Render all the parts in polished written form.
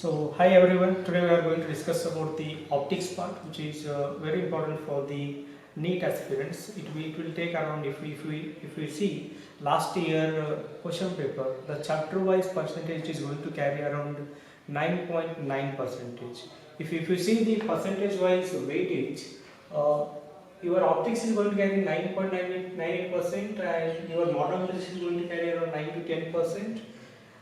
So hi everyone, today we are going to discuss about the optics part, which is very important for the NEET aspirants. It will take around, if we see last year question paper, the chapter wise percentage is going to carry around 9.9 percentage. If you see the percentage wise weightage, uh, your optics is going to carry 9.98% and your modern physics is going to carry around 9 to 10%.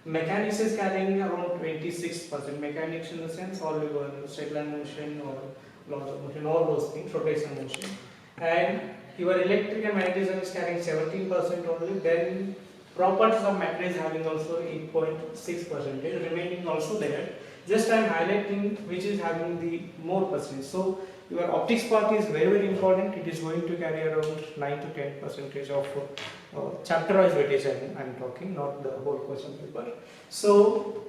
Mechanics is carrying around 26%. Mechanics in the sense all your straight line motion or laws of motion, all those things, rotational motion. And your electric and magnetism is carrying 17% only. Then properties of matter is having also 8.6%. Remaining also there. Just I am highlighting which is having the more percentage. So your optics part is very important. It is going to carry around 9 to 10 percentage of chapter wise weightage I am talking, not the whole question paper. So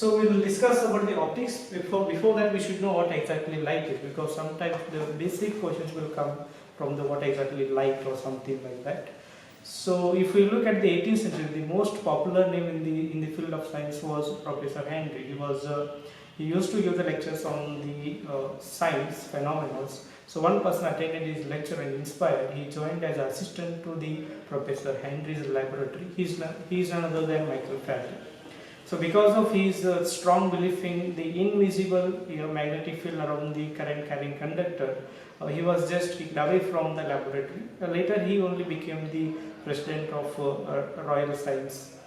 we will discuss about the optics. Before that we should know what exactly light is, because sometimes the basic questions will come from the what exactly light or something like that. So if we look at the 18th century, the most popular name in the field of science was Professor Henry. He used to give the lectures on the science phenomena. So one person attended his lecture and inspired. He joined as assistant to the Professor Henry's laboratory. He is none other than Michael Faraday. So because of his strong belief in the invisible magnetic field around the current carrying conductor, he was just kicked away from the laboratory. Later he only became the president of Royal Science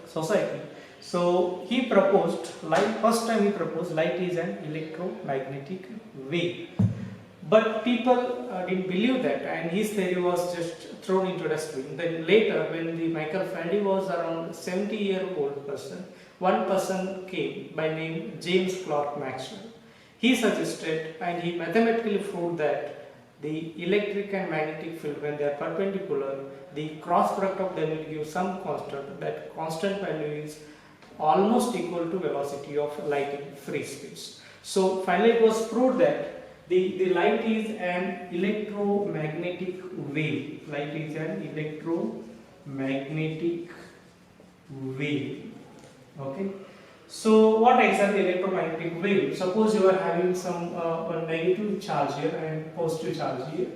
Society. So he proposed light. First time he proposed light is an electromagnetic wave. But people didn't believe that, and his theory was just thrown into dustbin. Then later, when the Michael Faraday was around 70-year-old person, one person came by name James Clerk Maxwell. He suggested and he mathematically proved that the electric and magnetic field, when they are perpendicular, the cross product of them will give some constant. That constant value is almost equal to velocity of light in free space. So finally, it was proved that the light is an electromagnetic wave. Light is an electromagnetic wave. Okay. So what exactly electromagnetic wave? Suppose you are having some a negative charge here and positive charge here.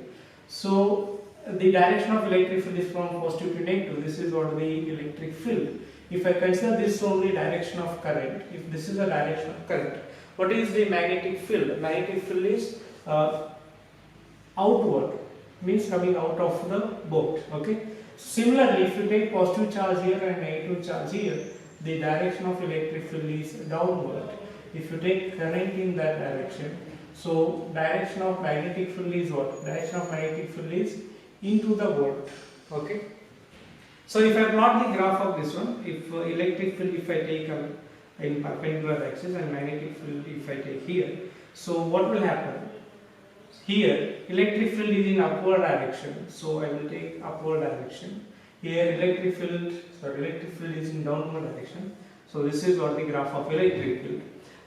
So the direction of electric field is from positive to negative. This is what the electric field. If I consider this only direction of current, if this is the direction of current, what is the magnetic field? Magnetic field is outward, means coming out of the boat. Okay. Similarly, if you take positive charge here and negative charge here, the direction of electric field is downward. If you take current in that direction, so direction of magnetic field is what? Direction of magnetic field is into the boat. Okay. So if I plot the graph of this one, if electric field if I take in perpendicular axis and magnetic field if I take here, so what will happen? Here electric field is in upward direction, so I will take upward direction. Here electric field is in downward direction. So this is what the graph of electric field.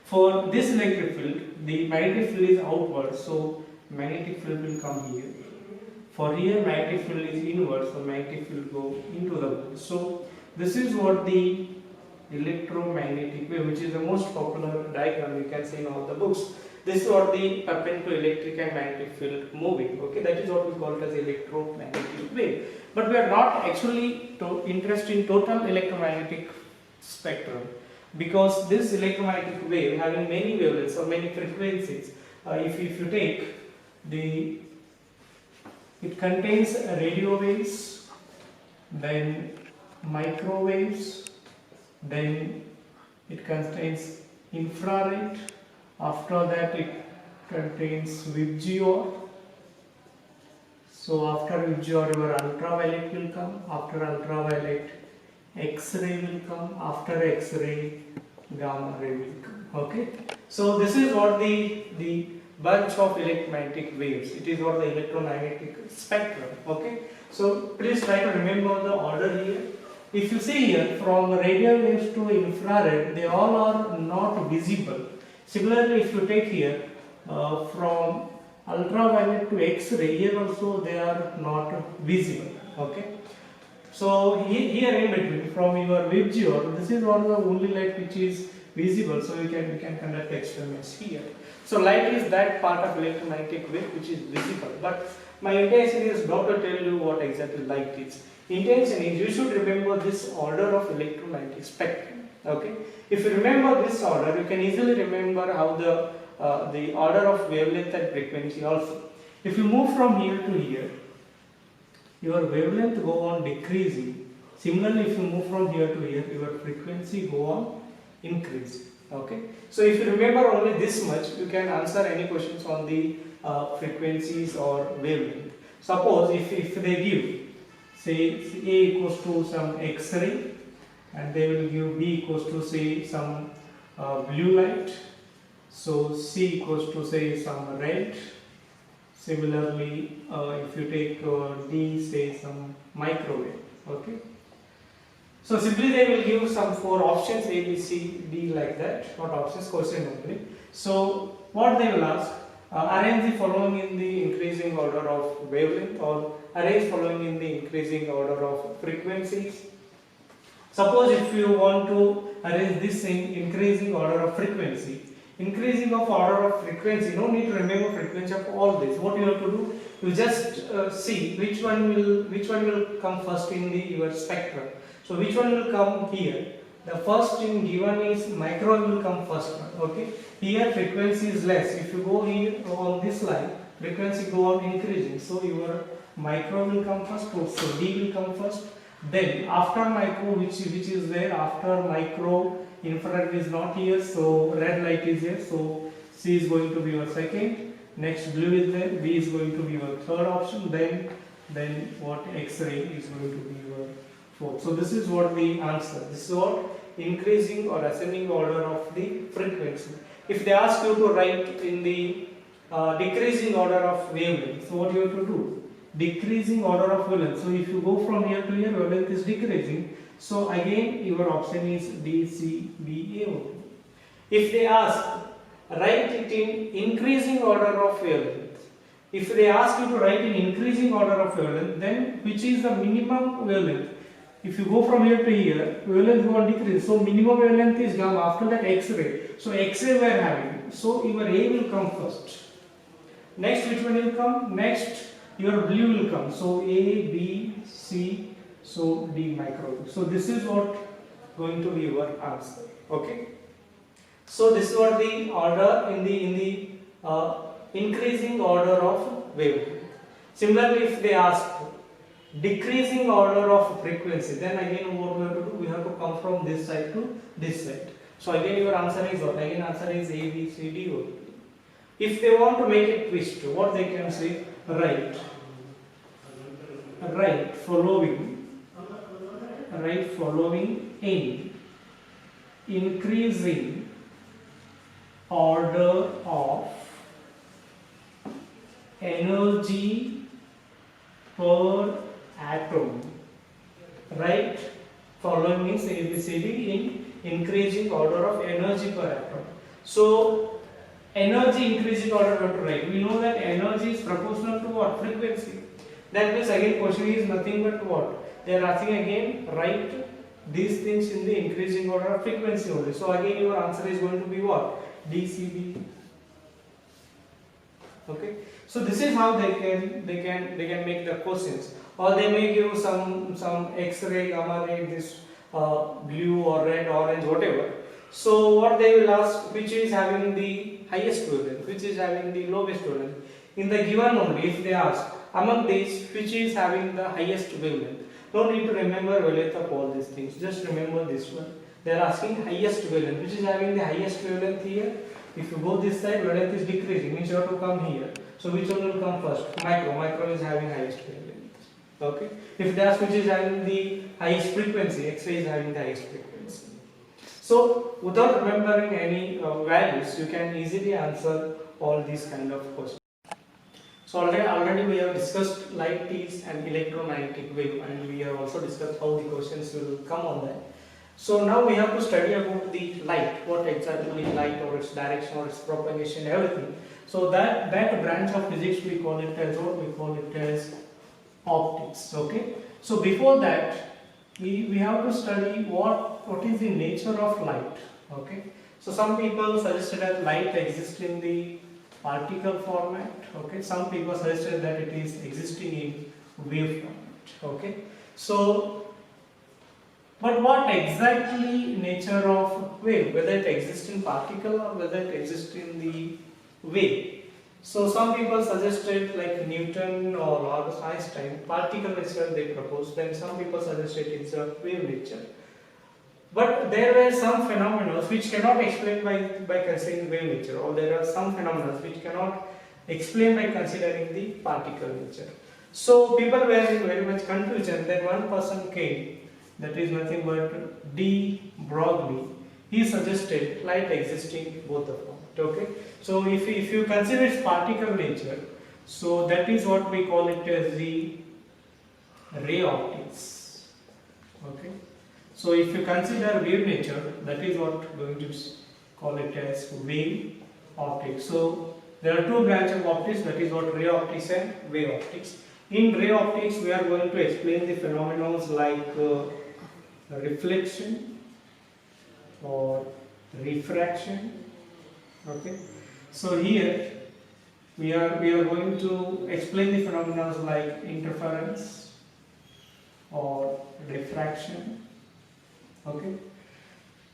For this electric field, the magnetic field is outward, so magnetic field will come here. For here magnetic field is inward, so magnetic field go into the boat. So this is what the electromagnetic wave, which is the most popular diagram you can see in all the books. This is what the perpendicular electric and magnetic field moving. Okay, that is what we call it as electromagnetic wave. But we are not actually interested in total electromagnetic spectrum, because this electromagnetic wave having many wavelengths or many frequencies. If you take it contains radio waves, then microwaves, then it contains infrared. After that it contains VIBGYOR. So after VIBGYOR your ultraviolet will come. After ultraviolet X-ray will come. After X-ray gamma ray will come. Okay. So this is what the bunch of electromagnetic waves. It is what the electromagnetic spectrum. Okay. So please try to remember the order here. If you see here, from radio waves to infrared, they all are not visible. Similarly, if you take here from ultraviolet to X-ray, here also they are not visible. Okay. So here in between, from your VIBGYOR, this is one of the only light which is visible, so we can conduct experiments here. So light is that part of electromagnetic wave which is visible, but my intention is not to tell you what exactly light is. Intention is you should remember this order of electromagnetic spectrum. Okay, if you remember this order, you can easily remember how the order of wavelength and frequency also. If you move from here to here, your wavelength go on decreasing. Similarly, if you move from here to here, your frequency go on increasing. Okay, so if you remember only this much, you can answer any questions on the frequencies or wavelength. Suppose if they give, say A equals to some X-ray, and they will give B equals to say some blue light, so C equals to say some red. Similarly, if you take D, say some microwave. Okay, so simply they will give some 4 options A, B, C, D, like that, not options, question only. So what they will ask, arrange the following in the increasing order of wavelength, or arrange following in the increasing order of frequencies. Suppose if you want to arrange this in increasing order of frequency, increasing of order of frequency, no need to remember frequency of all this. What you have to do, you just see which one will come first in the your spectrum. So which one will come here? The first thing given is microwave will come first one. Okay, here frequency is less. If you go here on this line, frequency go on increasing. So your micro will come first. So D will come first. Then after micro, which is there after micro, infrared is not here, so red light is here, so C is going to be your second. Next blue is there, B is going to be your third option. Then what, X-ray is going to be your fourth. So this is what the answer. This is what increasing or ascending order of the frequency. If they ask you to write in the decreasing order of wavelength, so what you have to do? Decreasing order of wavelength. So if you go from here to here, wavelength is decreasing. So again your option is D, C, B, A. If they ask, write it in increasing order of wavelength. If they ask you to write in increasing order of wavelength, then which is the minimum wavelength? If you go from here to here, wavelength will decrease. So minimum wavelength is gamma. After that X-ray. So X-ray we are having. So your A will come first. Next, which one will come? Next, your blue will come. So A, B, C, so D microwave. So this is what going to be your answer. Okay. So this is what the order in the increasing order of wavelength. Similarly, if they ask decreasing order of frequency, then again what we have to do? We have to come from this side to this side. So again your answer is what? Again answer is A, B, C, D. O. If they want to make it twist, what they can say? Right following in increasing order of energy per atom. Right following means ABCD in increasing order of energy per atom. So energy increasing order we have to write. We know that energy is proportional to what? Frequency. That means again question is nothing but what? They are asking again, write these things in the increasing order of frequency only. So again your answer is going to be what? D, C, B. Okay. So this is how they can make the questions. Or they may give some X-ray, gamma ray, this blue or red, orange, whatever. So what they will ask, which is having the highest wavelength, which is having the lowest wavelength. In the given only, if they ask among these, which is having the highest wavelength. No need to remember wavelength of all these things. Just remember this one. They are asking highest wavelength, which is having the highest wavelength here. If you go this side, wavelength is decreasing, means you have to come here. So which one will come first? Micro is having highest wavelength. Okay. If they ask which is having the highest frequency, X-ray is having the highest frequency. So without remembering any values, you can easily answer all these kind of questions. So already we have discussed light is an electromagnetic wave, and we have also discussed how the questions will come on that. So now we have to study about the light, what exactly light, or its direction, or its propagation, everything. So that branch of physics we call it as what? We call it as optics. Okay. So before that we have to study what is the nature of light. Okay. So some people suggested that light exists in the particle format. Okay, some people suggested that it is existing in wave format. Okay, so but what exactly nature of wave, whether it exists in particle or whether it exists in the wave? So some people suggested like Newton or Albert Einstein, particle nature they proposed, then some people suggested it's a wave nature. But there were some phenomena which cannot explain by considering wave nature, or there are some phenomena which cannot explain by considering the particle nature. So people were in very much confusion. Then one person came, that is nothing but D. Broglie. He suggested light existing both the form. Okay. So if you consider its particle nature, so that is what we call it as the ray optics. Okay. So if you consider wave nature, that is what we are going to call it as wave optics. So there are two branches of optics, that is what ray optics and wave optics. In ray optics, we are going to explain the phenomena like reflection or refraction. Okay. So here we are going to explain the phenomena like interference or diffraction. Okay.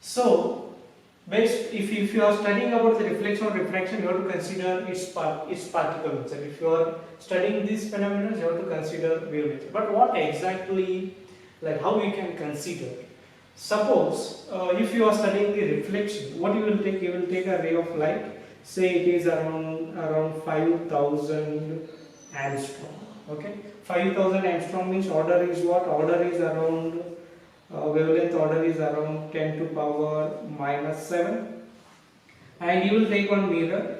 So if you are studying about the reflection or refraction, you have to consider its particle nature. If you are studying these phenomena, you have to consider wave nature. But what exactly, like how we can consider? Suppose if you are studying the reflection, what you will take? You will take a ray of light. Say it is around 5,000 angstrom. Okay, 5,000 angstrom means order is what? Order is around wavelength order is around 10 to power minus 7, and you will take one mirror.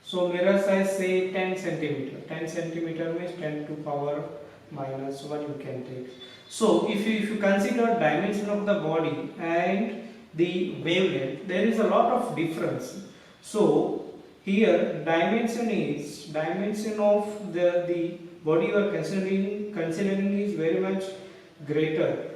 So mirror size say 10 centimeter. 10 centimeter means 10 to power minus 1 you can take. So if you consider dimension of the body and the wavelength, there is a lot of difference. So here dimension of the body you are considering is very much greater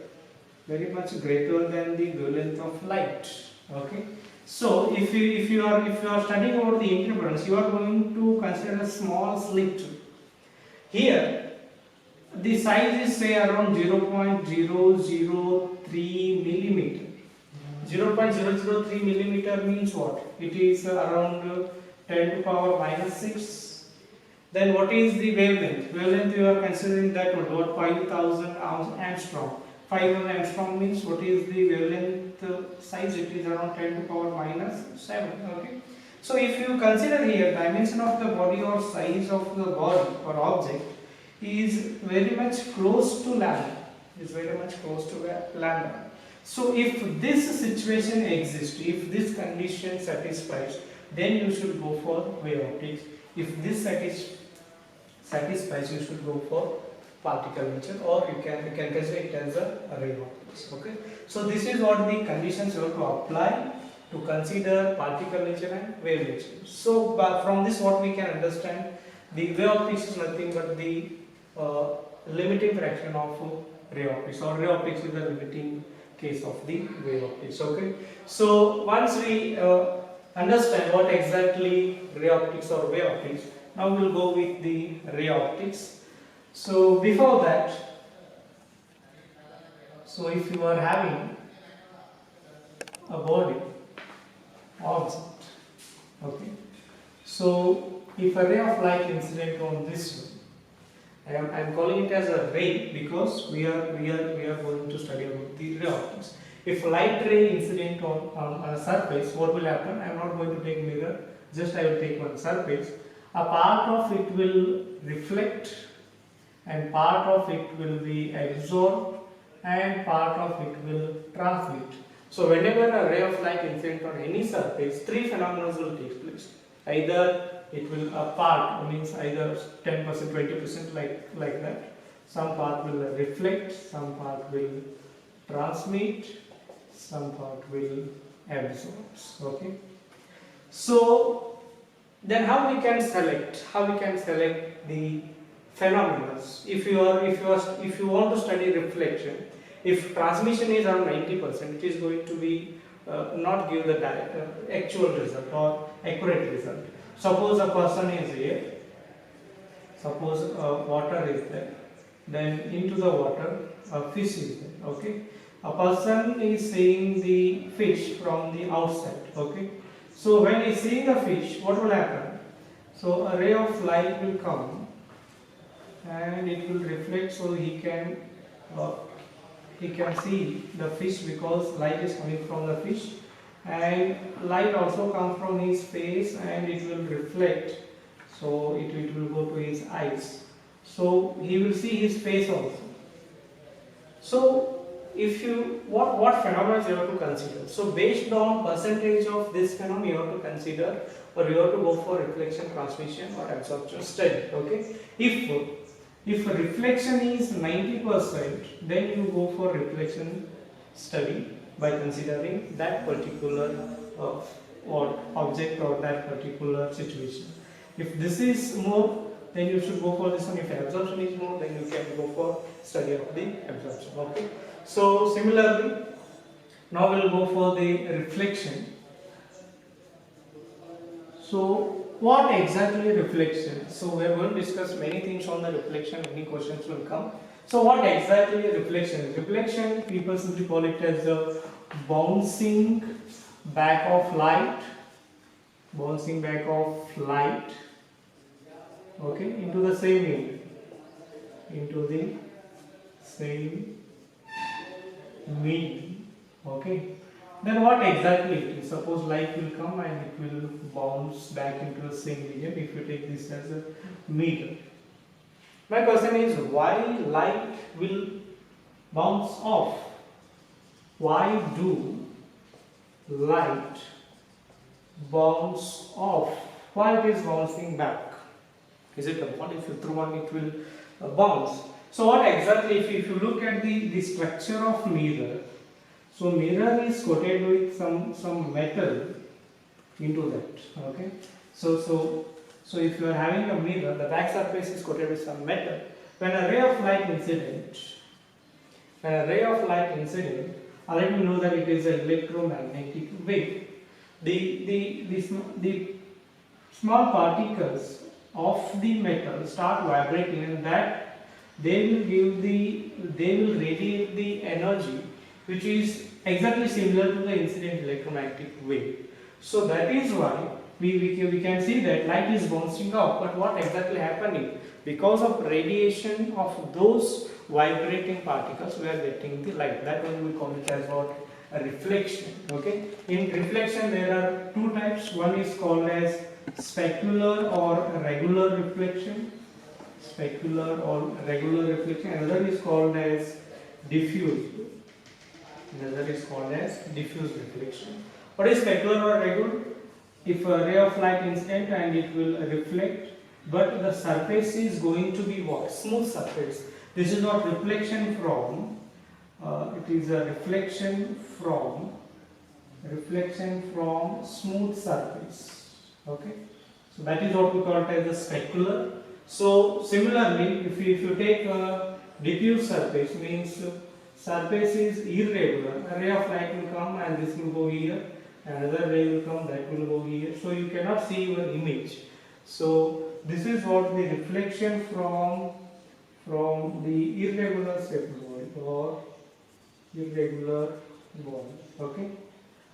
than the wavelength of light. Okay. So if you are studying about the interference, you are going to consider a small slit. Here the size is say around 0.003 millimeter. 0.003 millimeter means what? It is around 10 to power minus 6. Then what is the wavelength? Wavelength you are considering that what? 5,000 angstrom. 5,000 angstrom means what is the wavelength size? It is around 10 to power minus 7. Okay. So if you consider here dimension of the body or size of the body or object is very much close to lambda. So if this situation exists, if this condition satisfies, then you should go for wave optics. If this satisfies, you should go for particle nature, or you can consider it as a ray optics. Okay. So this is what the conditions you have to apply to consider particle nature and wave nature. So from this what we can understand, the wave optics is nothing but the limiting fraction of ray optics, or ray optics is the limiting case of the wave optics. Okay. So once we understand what exactly ray optics or wave optics, now we will go with the ray optics. So before that, so if you are having a body object, okay, so if a ray of light incident on this one, I am calling it as a ray because we are going to study about the ray optics. If light ray incident on a surface, what will happen? I am not going to take mirror, just I will take one surface. A part of it will reflect and part of it will be absorbed and part of it will transmit. So whenever a ray of light incident on any surface, three phenomena will take place. Either it will a part means either 10%, 20% like that. Some part will reflect, some part will transmit, some part will absorb. Okay. So then how we can select the phenomena? If you want to study reflection, if transmission is around 90%, it is going to be not give the direct, actual result or accurate result. Suppose a person is here, suppose water is there, then into the water a fish is there, okay. A person is seeing the fish from the outside, okay. So when he is seeing the fish, what will happen? So a ray of light will come and it will reflect, so he can see the fish because light is coming from the fish, and light also comes from his face and it will reflect, so it will go to his eyes, so he will see his face also. So if you what phenomena you have to consider, so based on percentage of this phenomena you have to consider, or you have to go for reflection, transmission or absorption study, okay. If reflection is 90%, then you go for reflection study by considering that particular or object or that particular situation. If this is more, then you should go for this one. If absorption is more, then you can go for study of the absorption, okay. So similarly, now we will go for the reflection. So what exactly reflection? So we are going to discuss many things on the reflection. Many questions will come. So what exactly reflection is? Reflection, people simply call it as the bouncing back of light, okay, into the same medium, okay. Then what exactly it is? Suppose light will come and it will bounce back into the same medium if you take this as a meter. My question is, why light will bounce off? Why do light bounce off? Why it is bouncing back? Is it a ball? If you throw on it will bounce. So what exactly, if you look at the structure of mirror, so mirror is coated with some metal into that, okay. So if you are having a mirror, the back surface is coated with some metal. When a ray of light incident, let me know that it is an electromagnetic wave. The small particles of the metal start vibrating, and that they will radiate the energy which is exactly similar to the incident electromagnetic wave. So that is why we can see that light is bouncing off. But what exactly happening? Because of radiation of those vibrating particles, we are getting the light. That one we call it as what? A reflection. Okay. In reflection there are two types. One is called as specular or regular reflection. Another is called as diffuse. Diffuse reflection. What is specular or regular? If a ray of light incident and it will reflect, but the surface is going to be what? Smooth surface. This is not reflection from, it is a reflection from smooth surface. Okay. So that is what we call it as a specular. So similarly, if you take a diffuse surface, means surface is irregular. A ray of light will come and this will go here, another ray will come, that will go here, so you cannot see your image. So this is what the reflection from the irregular shaped body or irregular body. Okay.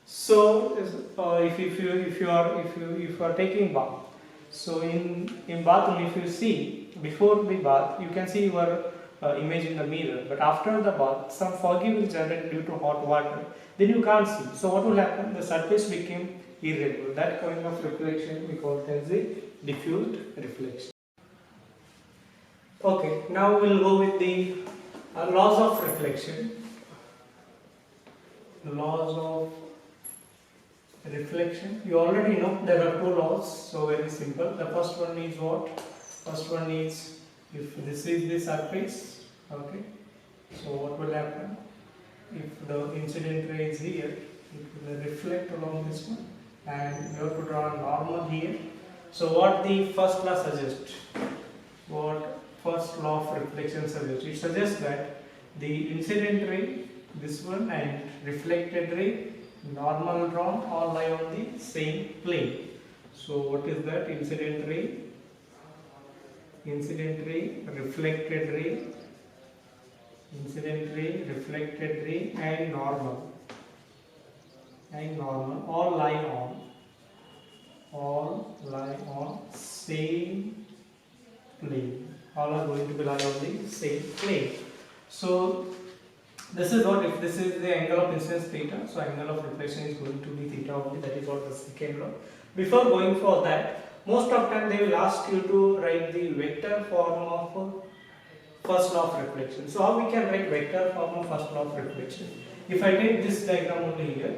So if you are taking bath, so in bath only, if you see before the bath you can see your image in the mirror, but after the bath some foggy will generate due to hot water, then you can't see. So what will happen? The surface became irregular. That kind of reflection we call it as a diffused reflection. Okay, now we'll go with the laws of reflection. Laws of reflection. You already know there are two laws, so very simple. The first one is what? First one is, if this is the surface, okay, so what will happen? If the incident ray is here, it will reflect along this one, and you have to draw a normal here. So what the first law suggests? What first law of reflection suggests? It suggests that the incident ray, this one, and reflected ray normal drawn all lie on the same plane. So what is that? Incident ray, reflected ray, incident ray, reflected ray, and normal all lie on same plane. All are going to be lie on the same plane. So this is what, if this is the angle of incidence theta, so angle of reflection is going to be theta only. That is what the second law. Before going for that, most of the time they will ask you to write the vector form of first law of reflection. So how we can write vector form of first law of reflection? If I take this diagram only here,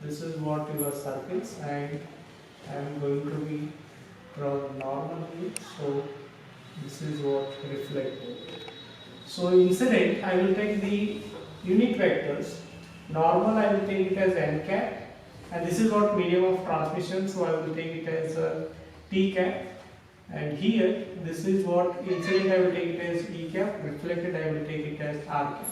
this is what your surface, and I am going to be draw normal here. So this is what reflected. So incident, I will take the unit vectors. Normal, I will take it as n cap, and this is what medium of transmission, so I will take it as t cap. And here, this is what incident, I will take it as e cap, reflected I will take it as r cap.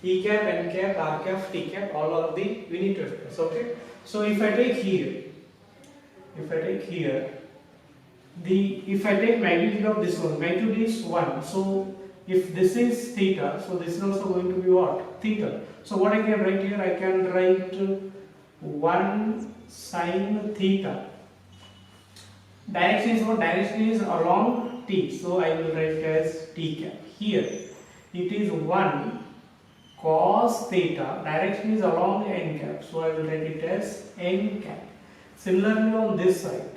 E cap, n cap, r cap, t cap, all are the unit vectors. Okay. So if I take here, if I take magnitude of this one, magnitude is 1. So if this is theta, so this is also going to be what? Theta. So what I can write here, I can write 1 sine theta. Direction is what? Direction is along t. So I will write it as t cap. Here it is 1 cos theta. Direction is along n cap. So I will write it as n cap. Similarly on this side.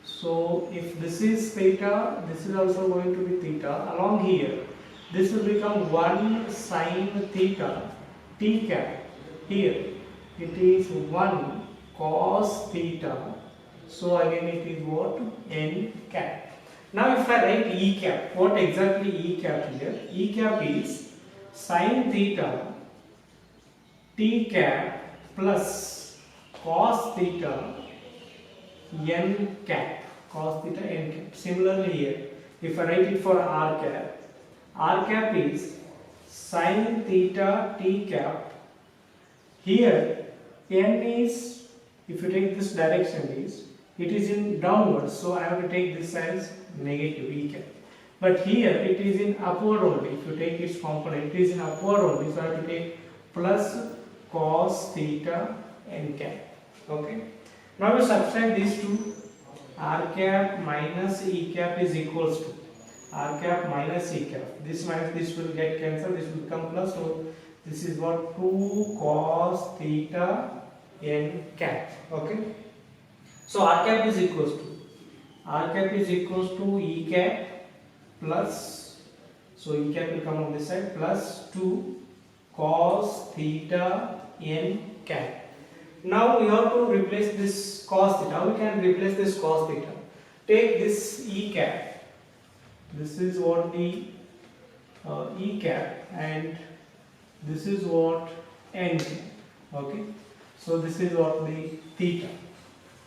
So if this is theta, this is also going to be theta. Along here, this will become 1 sine theta t cap. Here it is 1 cos theta. So again it is what? N cap. Now if I write E cap, what exactly E cap here? E cap is sine theta t cap plus cos theta n cap. Cos theta n cap. Similarly here, if I write it for r cap is sine theta t cap. Here n is, if you take this direction, is it is in downwards, so I have to take this as negative E cap. But here it is in upward only. If you take its component, it is in upward only, so I have to take plus cos theta n cap. Okay. Now we subtract these two. R cap minus E cap is equals to R cap minus E cap. This minus this will get cancelled. This will become plus. So this is what? 2 cos theta n cap. Okay. So R cap is equals to E cap plus, so E cap will come on this side, plus 2 cos theta n cap. Now we have to replace this cos theta. How we can replace this cos theta? Take this E cap. This is what the E cap, and this is what n cap. Okay. So this is what the theta.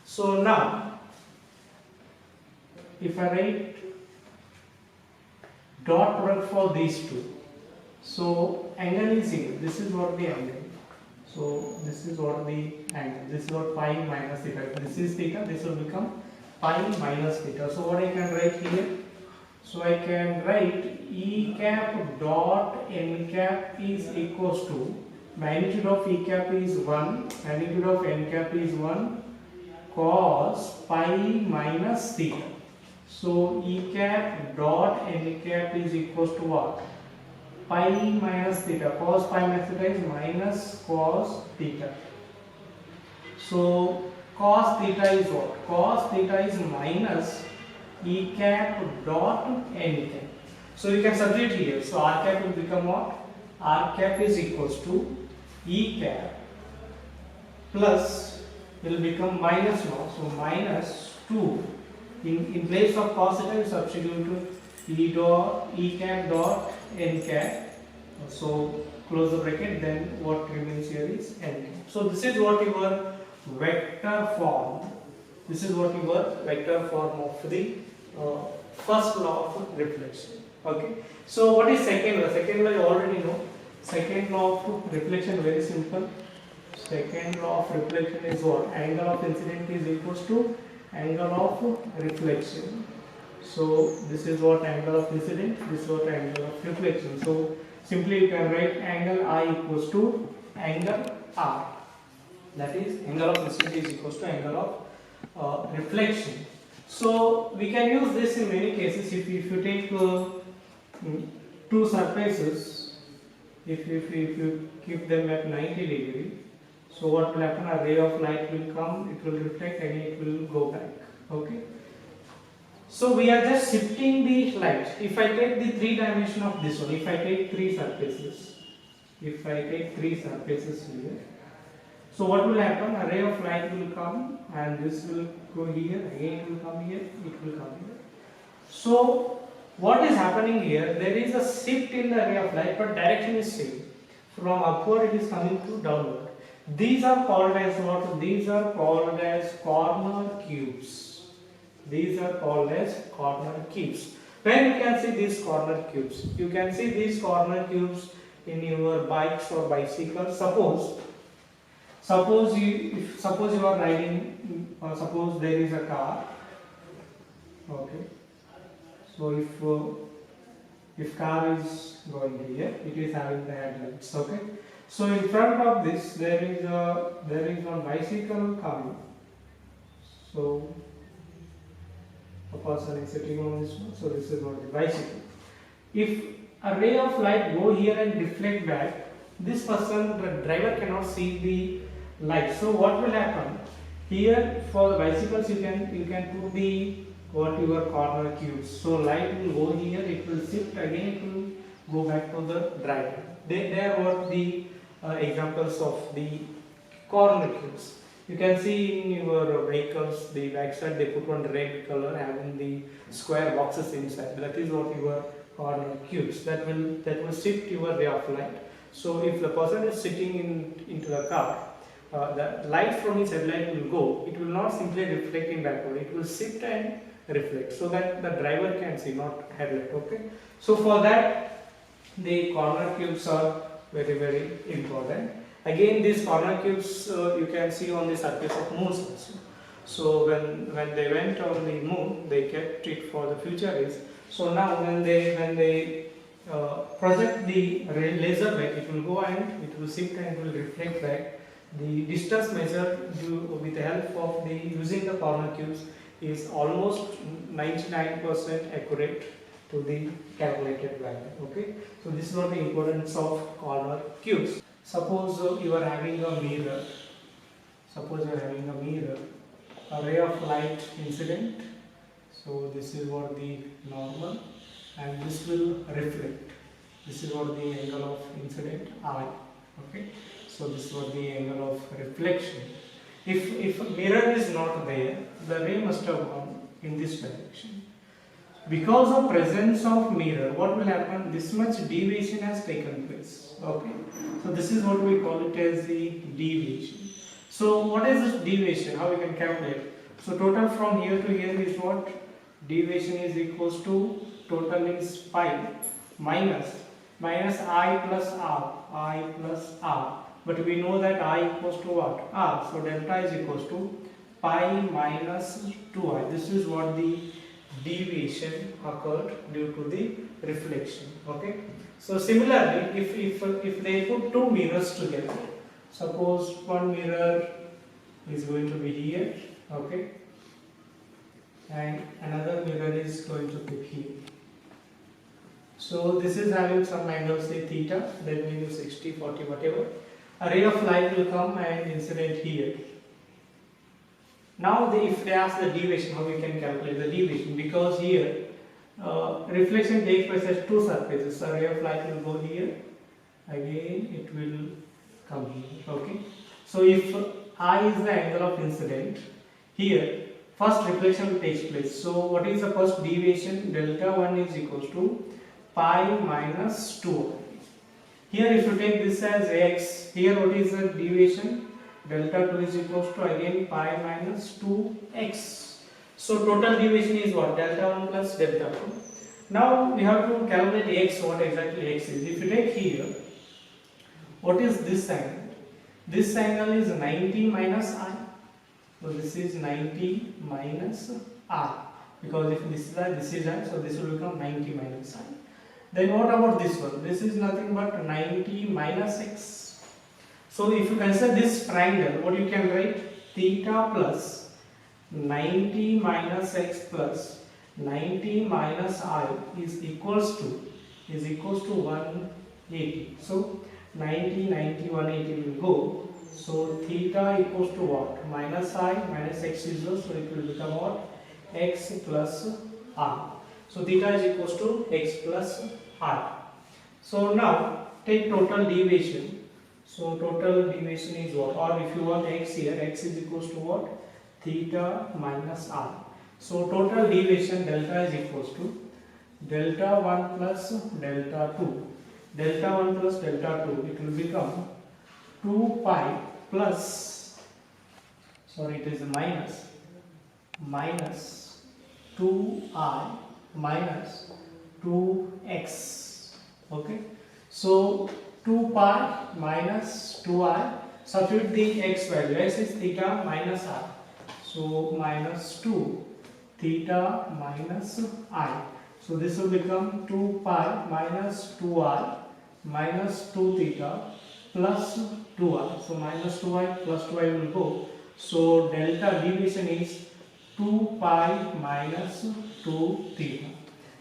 So now, if I write dot product for these two, so angle is here. This is what the angle. So this is what the angle. This is what pi minus theta. This is theta. This will become pi minus theta. So what I can write here? So I can write E cap dot n cap is equals to magnitude of E cap is 1, magnitude of n cap is 1. Cos pi minus theta. So E cap dot n cap is equals to what? Pi minus theta. Cos pi minus theta is minus cos theta. So cos theta is what? Cos theta is minus E cap dot n cap. So you can substitute here. So R cap will become what? R cap is equals to E cap plus will become minus now, so minus 2. In place of cos theta, you substitute E cap dot n cap. So close the bracket, then what remains here is n cap. So this is what your vector form. This is what your vector form of the first law of reflection. Okay. So what is second law? Second law you already know. Second law of reflection, very simple. Second law of reflection is what? Angle of incident is equals to angle of reflection. So this is what angle of incident, this is what angle of reflection. So simply you can write angle I equals to angle R. That is angle of incident is equals to angle of reflection. So we can use this in many cases. If you take two surfaces, if you keep them at 90 degree, so what will happen? A ray of light will come, it will reflect, and it will go back. Okay. So we are just shifting the light. If I take the three dimension of this one, if I take three surfaces, here, so what will happen? A ray of light will come, and this will go here, again it will come here, it will come here. So what is happening here? There is a shift in the ray of light, but direction is same. From upward it is coming to downward. These are called as what? These are called as corner cubes. These are called as corner cubes. When you can see these corner cubes? You can see these corner cubes in your bikes or bicycles. Suppose you are riding, suppose there is a car. Okay. So if car is going here, it is having the headlights. Okay. So in front of this there is one bicycle coming. So a person is sitting on this one. So this is not the bicycle. If a ray of light go here and deflect back, this person, the driver, cannot see the light. So what will happen? Here for the bicycles you can put the your corner cubes. So light will go here, it will shift, again it will go back to the driver. They are what the examples of the corner cubes. You can see in your vehicles, the backside they put one red color having the square boxes inside. That is what your corner cubes. That will shift your ray of light. So if the person is sitting into the car, the light from his headlight will go. It will not simply reflecting backward. It will shift and reflect, so that the driver can see, not headlight. Okay. So for that, the corner cubes are very, very important. Again, these corner cubes you can see on the surface of moons also. So when they went on the moon, they kept it for the futurists. So now when they project the laser back, it will go and it will shift and it will reflect back. The distance measured with the help of the using the corner cubes is almost 99% accurate to the calculated value. Okay. So this is what the importance of corner cubes. Suppose you are having a mirror. A ray of light incident. So this is what the normal, and this will reflect. This is what the angle of incident I. Okay. So this is what the angle of reflection. If mirror is not there, the ray must have gone in this direction. Because of presence of mirror, what will happen? This much deviation has taken place. Okay. So this is what we call it as the deviation. So what is this deviation? How we can calculate? So total from here to here is what? Deviation is equals to, total is pi minus I plus R. But we know that I equals to what? R. So delta is equals to pi minus 2i. This is what the deviation occurred due to the reflection. Okay. So similarly, if they put two mirrors together, suppose one mirror is going to be here, okay, and another mirror is going to be here. So this is having some angle, say theta, that means 60, 40, whatever. A ray of light will come and incident here. Now if they ask the deviation, how we can calculate the deviation? Because here reflection takes place at two surfaces. A ray of light will go here, again it will come here. Okay. So if I is the angle of incident, here first reflection takes place. So what is the first deviation? Delta 1 is equals to pi minus 2. Here if you take this as x, here what is the deviation? Delta 2 is equals to again pi minus 2x. So total deviation is what? Delta 1 plus delta 2. Now we have to calculate x, what exactly x is. If you take here, what is this angle? This angle is 90 minus I. So this is 90 minus I. Because if this is I, this is I, so this will become 90 minus I. Then what about this one? This is nothing but 90 minus x. So if you consider this triangle, what you can write? Theta plus 90 minus x plus 90 minus I is equals to 180. So 90, 90, 180 will go. So theta equals to what? Minus I minus x is 0, so it will become what? X plus I. So theta is equals to x plus I. So now take total deviation. So total deviation is what? Or if you want x here, x is equals to what? Theta minus I. So total deviation delta is equals to delta 1 plus delta 2. Delta 1 plus delta 2, it will become 2 pi plus, sorry, it is minus 2I minus 2x. Okay, so 2 pi minus 2I, substitute the x value. X is theta minus I, so minus 2 theta minus I. So this will become 2 pi minus 2I minus 2 theta plus 2I. So minus 2I plus 2I will go. So delta deviation is 2 pi minus 2 theta.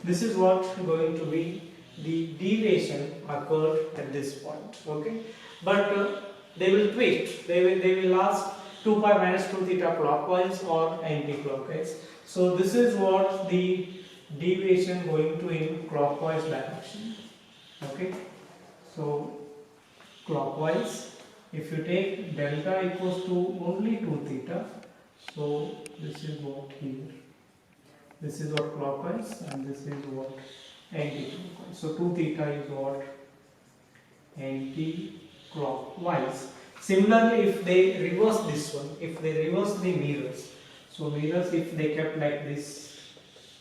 This is what going to be the deviation occurred at this point. Okay, but they will twist. They will ask 2 pi minus 2 theta clockwise or anti-clockwise. So this is what the deviation going to in clockwise direction. Okay, so clockwise, if you take delta equals to only 2 theta, so this is what here, this is what clockwise and this is what anti-clockwise. So 2 theta is what? Anti-clockwise. Similarly, if they reverse this one, if they reverse the mirrors, so mirrors, if they kept like this,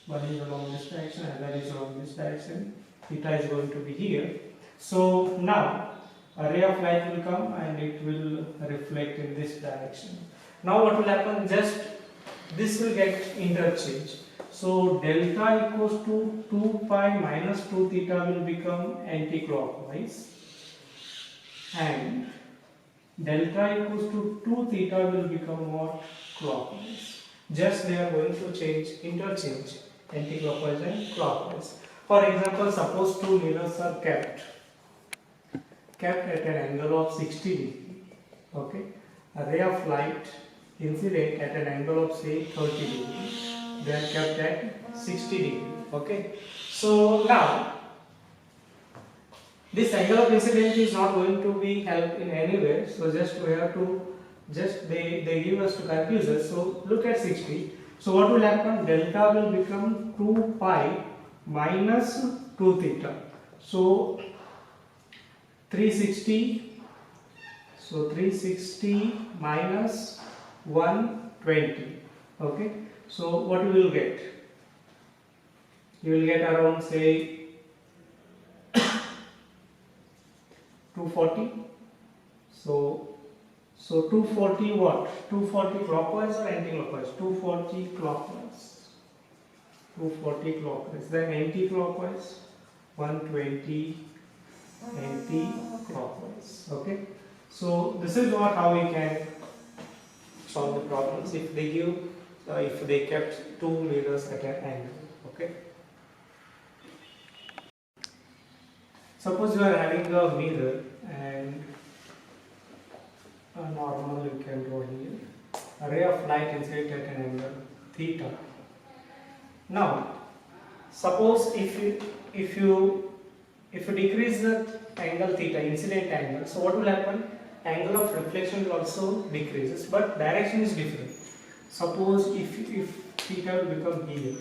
one is along this direction and that is along this direction, theta is going to be here. So now a ray of light will come and it will reflect in this direction. Now what will happen? Just this will get interchanged. So delta equals to 2 pi minus 2 theta will become anti-clockwise and delta equals to 2 theta will become what? Clockwise. Just they are going to interchange anti-clockwise and clockwise. For example, suppose two mirrors are kept at an angle of 60 degree. Okay, a ray of light incident at an angle of say 30 degree. They are kept at 60 degree. Okay, so now this angle of incidence is not going to be helped in any way. So just we have to they give us to confuse us. So look at 60. So what will happen? Delta will become 2 pi minus 2 theta. So 360. So 360 minus 120. Okay. So what you will get? You will get around say 240. So 240 what? 240 clockwise or anti-clockwise? 240 clockwise. 240 clockwise. Then anti-clockwise 120 anti-clockwise. Okay. So this is how we can solve the problems if they give if they kept two mirrors at an angle. Okay. Suppose you are having a mirror and a normal you can draw here. A ray of light incident at an angle theta. Now, suppose if you decrease the angle theta, incident angle, so what will happen? Angle of reflection will also decreases, but direction is different. Suppose if theta will become here,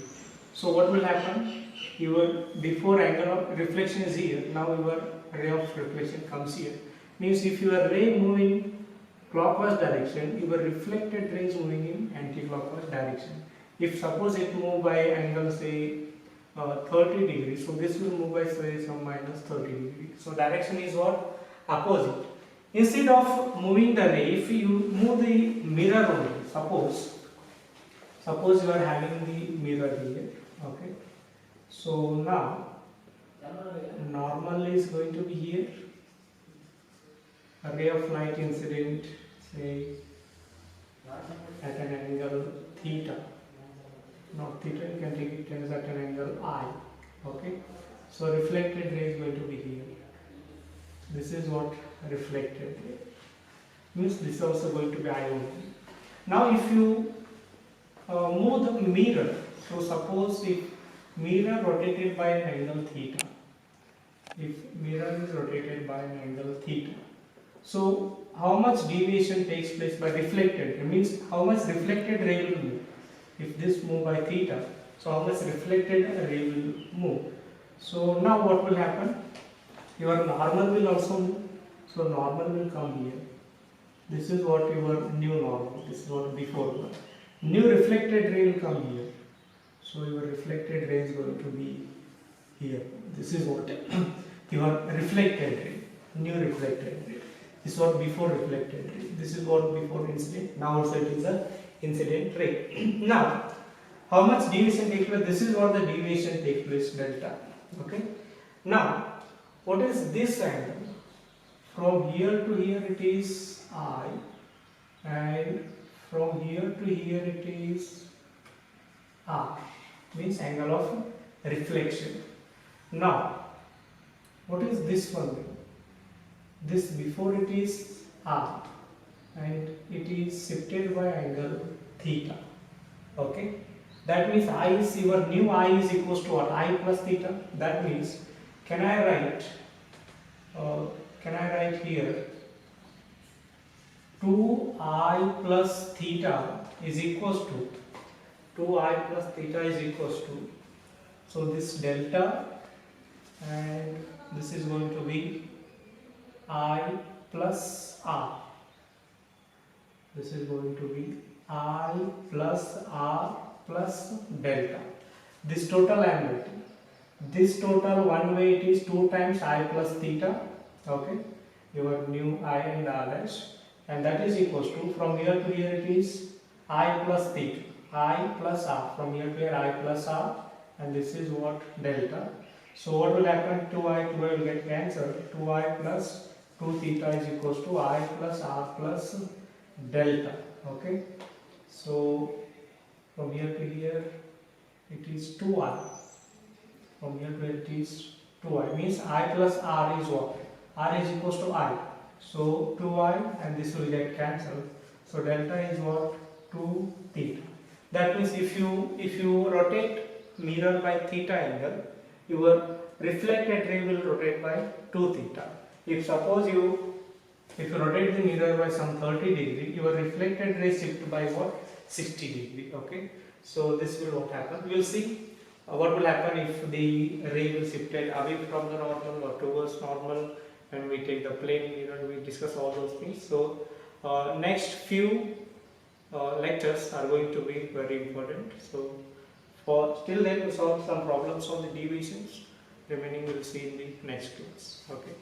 so what will happen? Your before angle of reflection is here, now your ray of reflection comes here. Means if your ray moving clockwise direction, your reflected ray is moving in anti-clockwise direction. If suppose it move by angle say 30 degrees, so this will move by say some minus 30 degrees. So direction is what? Opposite. Instead of moving the ray, if you move the mirror only, suppose you are having the mirror here, okay. So now normal is going to be here, a ray of light incident, say at an angle theta, not theta, you can take it as at an angle I, okay. So reflected ray is going to be here. This is what reflected ray means. This is also going to be I only. Now if you move the mirror, so suppose if mirror rotated by an angle theta, if mirror is rotated by an angle theta, so how much deviation takes place by reflected? It means how much reflected ray will move. If this move by theta, so how much reflected ray will move. So now what will happen? Your normal will also move. So normal will come here. This is what your new normal. This is what before one. New reflected ray will come here. So your reflected ray is going to be here. This is what your reflected ray. New reflected ray. This is what before reflected ray. This is what before incident. Now also it is a incident ray. Now, how much deviation takes place? This is what the deviation takes place, delta. Okay. Now, what is this angle? From here to here it is I, and from here to here it is R, means angle of reflection. Now, what is this one? This before it is R, and it is shifted by angle theta. Okay, that means I is your new I is equals to what? I plus theta. That means can I write here 2I plus theta is equals to 2I plus theta is equals to, so this delta, and this is going to be I plus R. This is going to be I plus R plus delta. This total I am writing. This total one way it is 2 times I plus theta. Okay, your new I and R dash, and that is equals to, from here to here it is I plus theta, I plus R, from here to here I plus R, and this is what delta. So what will happen? 2I will get cancelled. 2I plus 2 theta is equals to I plus R plus delta. Okay, so from here to here it is 2I, from here to here it is 2I, means I plus R is what? R is equals to I, so 2I, and this will get cancelled, so delta is what? 2 theta. That means if you rotate mirror by theta angle, your reflected ray will rotate by 2 theta. If suppose if you rotate the mirror by some 30 degree, your reflected ray shift by what? 60 degree. Okay, so this will what happen. We will see what will happen if the ray will shifted away from the normal or towards normal. When we take the plane mirror, we discuss all those things. So next few lectures are going to be very important. So for till then we solve some problems on the deviations. Remaining we will see in the next class. Okay.